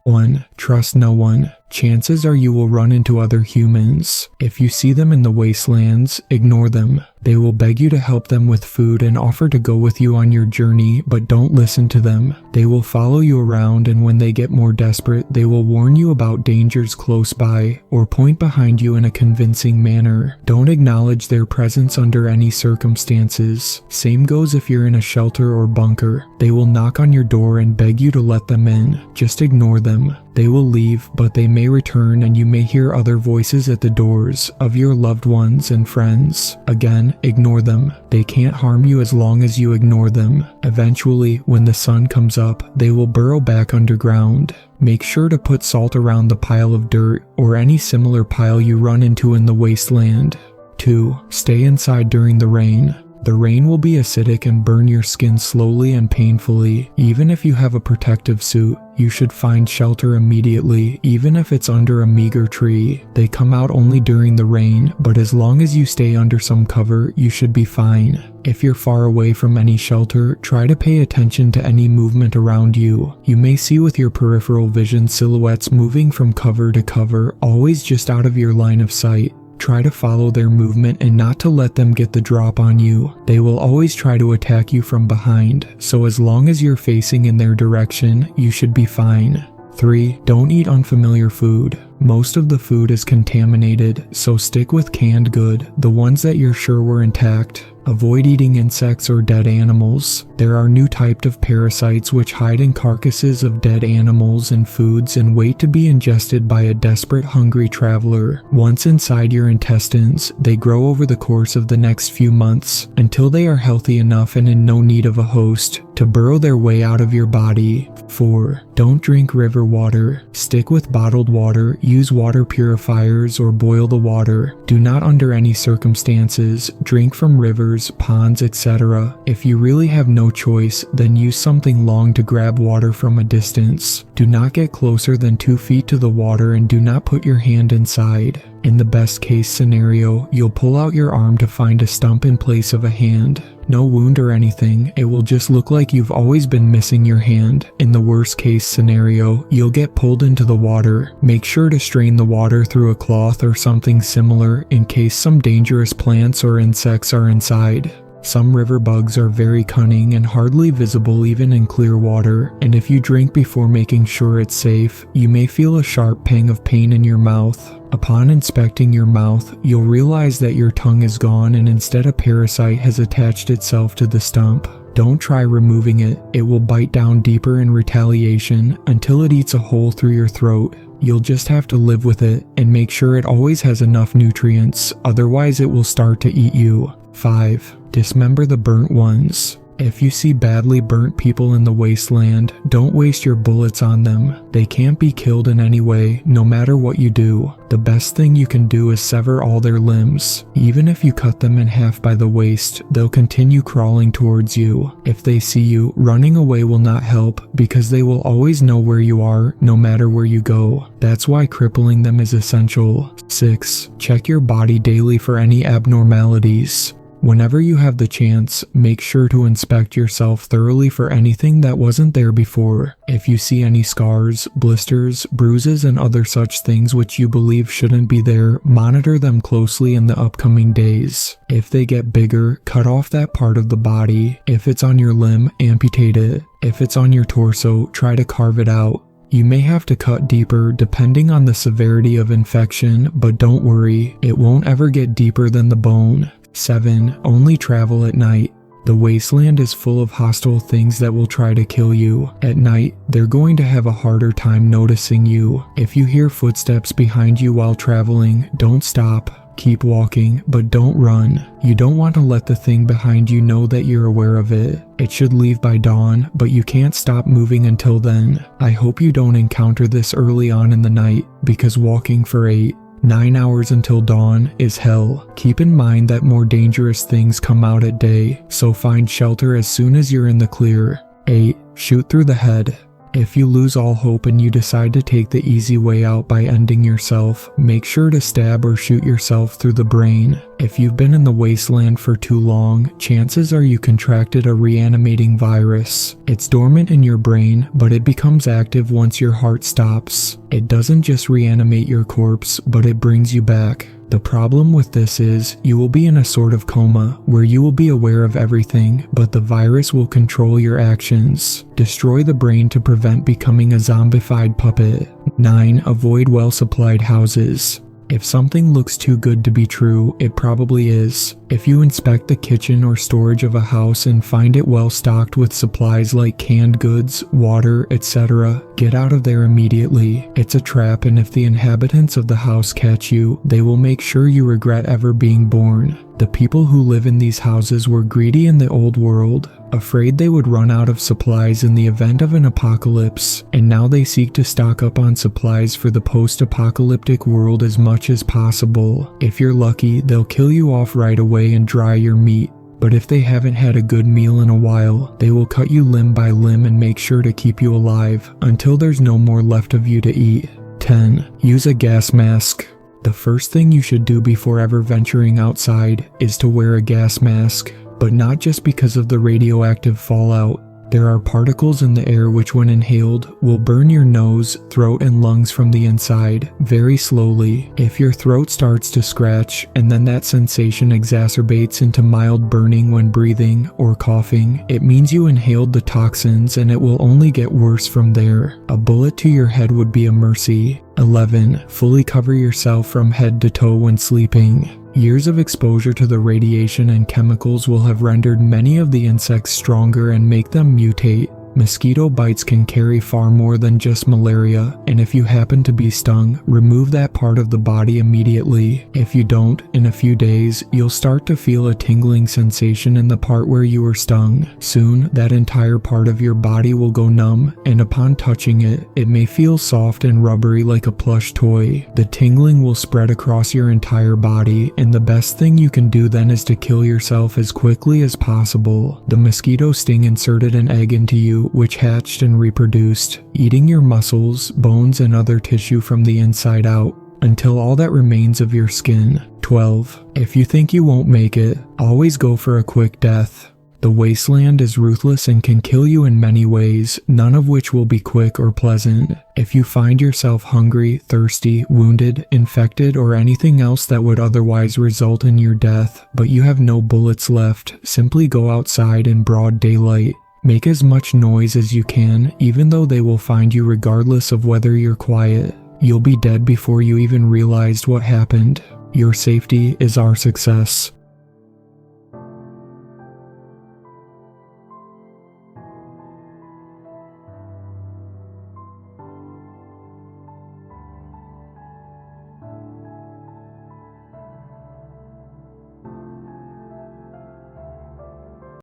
1. Trust no one. Chances are you will run into other humans. If you see them in the wastelands, ignore them. They will beg you to help them with food and offer to go with you on your journey, but don't listen to them. They will follow you around, and when they get more desperate, they will warn you about dangers close by or point behind you in a convincing manner. Don't acknowledge their presence under any circumstances. Same goes if you're in a shelter or bunker. They will knock on your door and beg you to let them in. Just ignore them. They will leave, but they may return, and you may hear other voices at the doors of your loved ones and friends. Again, ignore them. They can't harm you as long as you ignore them. Eventually, when the sun comes up, they will burrow back underground. Make sure to put salt around the pile of dirt or any similar pile you run into in the wasteland. 2. Stay inside during the rain. The rain will be acidic and burn your skin slowly and painfully. Even if you have a protective suit, you should find shelter immediately, even if it's under a meager tree. They come out only during the rain, but as long as you stay under some cover, you should be fine. If you're far away from any shelter, try to pay attention to any movement around you. You may see with your peripheral vision silhouettes moving from cover to cover, always just out of your line of sight. Try to follow their movement and not to let them get the drop on you. They will always try to attack you from behind, so as long as you're facing in their direction, you should be fine. 3. Don't eat unfamiliar food. Most of the food is contaminated, so stick with canned good, the ones that you're sure were intact. Avoid eating insects or dead animals. There are new types of parasites which hide in carcasses of dead animals and foods and wait to be ingested by a desperate hungry traveler. Once inside your intestines, they grow over the course of the next few months until they are healthy enough and in no need of a host to burrow their way out of your body. 4. Don't drink river water. Stick with bottled water, use water purifiers, or boil the water. Do not under any circumstances drink from rivers, ponds, etc. If you really have no choice, then use something long to grab water from a distance. Do not get closer than 2 feet to the water and do not put your hand inside. In the best case scenario, you'll pull out your arm to find a stump in place of a hand. No wound or anything, it will just look like you've always been missing your hand. In the worst case scenario, you'll get pulled into the water. Make sure to strain the water through a cloth or something similar in case some dangerous plants or insects are inside. Some river bugs are very cunning and hardly visible even in clear water, and if you drink before making sure it's safe, you may feel a sharp pang of pain in your mouth. Upon inspecting your mouth, you'll realize that your tongue is gone and instead a parasite has attached itself to the stump. Don't try removing it. It will bite down deeper in retaliation until it eats a hole through your throat. You'll just have to live with it and make sure it always has enough nutrients, otherwise it will start to eat you. 5. Dismember the burnt ones. If you see badly burnt people in the wasteland, don't waste your bullets on them. They can't be killed in any way, no matter what you do. The best thing you can do is sever all their limbs. Even if you cut them in half by the waist, they'll continue crawling towards you. If they see you, running away will not help because they will always know where you are, no matter where you go. That's why crippling them is essential. 6. Check your body daily for any abnormalities. Whenever you have the chance, make sure to inspect yourself thoroughly for anything that wasn't there before. If you see any scars, blisters, bruises, and other such things which you believe shouldn't be there, monitor them closely in the upcoming days. If they get bigger, cut off that part of the body. If it's on your limb, amputate it. If it's on your torso, try to carve it out. You may have to cut deeper depending on the severity of infection, but don't worry, it won't ever get deeper than the bone. 7. Only travel at night. The wasteland is full of hostile things that will try to kill you. At night, they're going to have a harder time noticing you. If you hear footsteps behind you while traveling, don't stop. Keep walking, but don't run. You don't want to let the thing behind you know that you're aware of it. It should leave by dawn, but you can't stop moving until then. I hope you don't encounter this early on in the night, because walking for 9 hours until dawn is hell. Keep in mind that more dangerous things come out at day, so find shelter as soon as you're in the clear. 8. Shoot through the head. If you lose all hope and you decide to take the easy way out by ending yourself, make sure to stab or shoot yourself through the brain. If you've been in the wasteland for too long, chances are you contracted a reanimating virus. It's dormant in your brain, but it becomes active once your heart stops. It doesn't just reanimate your corpse, but it brings you back. The problem with this is, you will be in a sort of coma, where you will be aware of everything, but the virus will control your actions. Destroy the brain to prevent becoming a zombified puppet. 9. Avoid well-supplied houses. If something looks too good to be true, it probably is. If you inspect the kitchen or storage of a house and find it well stocked with supplies like canned goods, water, etc., get out of there immediately. It's a trap, and if the inhabitants of the house catch you, they will make sure you regret ever being born. The people who live in these houses were greedy in the old world, afraid they would run out of supplies in the event of an apocalypse, and now they seek to stock up on supplies for the post-apocalyptic world as much as possible. If you're lucky, they'll kill you off right away and dry your meat. But if they haven't had a good meal in a while, they will cut you limb by limb and make sure to keep you alive until there's no more left of you to eat. 10. Use a gas mask. The first thing you should do before ever venturing outside is to wear a gas mask, but not just because of the radioactive fallout. There are particles in the air which, when inhaled, will burn your nose, throat, and lungs from the inside, very slowly. If your throat starts to scratch, and then that sensation exacerbates into mild burning when breathing or coughing, it means you inhaled the toxins, and it will only get worse from there. A bullet to your head would be a mercy. 11. Fully cover yourself from head to toe when sleeping. Years of exposure to the radiation and chemicals will have rendered many of the insects stronger and make them mutate. Mosquito bites can carry far more than just malaria, and if you happen to be stung, remove that part of the body immediately. If you don't, in a few days, you'll start to feel a tingling sensation in the part where you were stung. Soon, that entire part of your body will go numb, and upon touching it, it may feel soft and rubbery like a plush toy. The tingling will spread across your entire body, and the best thing you can do then is to kill yourself as quickly as possible. The mosquito sting inserted an egg into you, which hatched and reproduced, eating your muscles, bones, and other tissue from the inside out, until all that remains of your skin. 12. If you think you won't make it, always go for a quick death. The wasteland is ruthless and can kill you in many ways, none of which will be quick or pleasant. If you find yourself hungry, thirsty, wounded, infected, or anything else that would otherwise result in your death, but you have no bullets left, simply go outside in broad daylight. Make as much noise as you can, even though they will find you regardless of whether you're quiet. You'll be dead before you even realized what happened. Your safety is our success.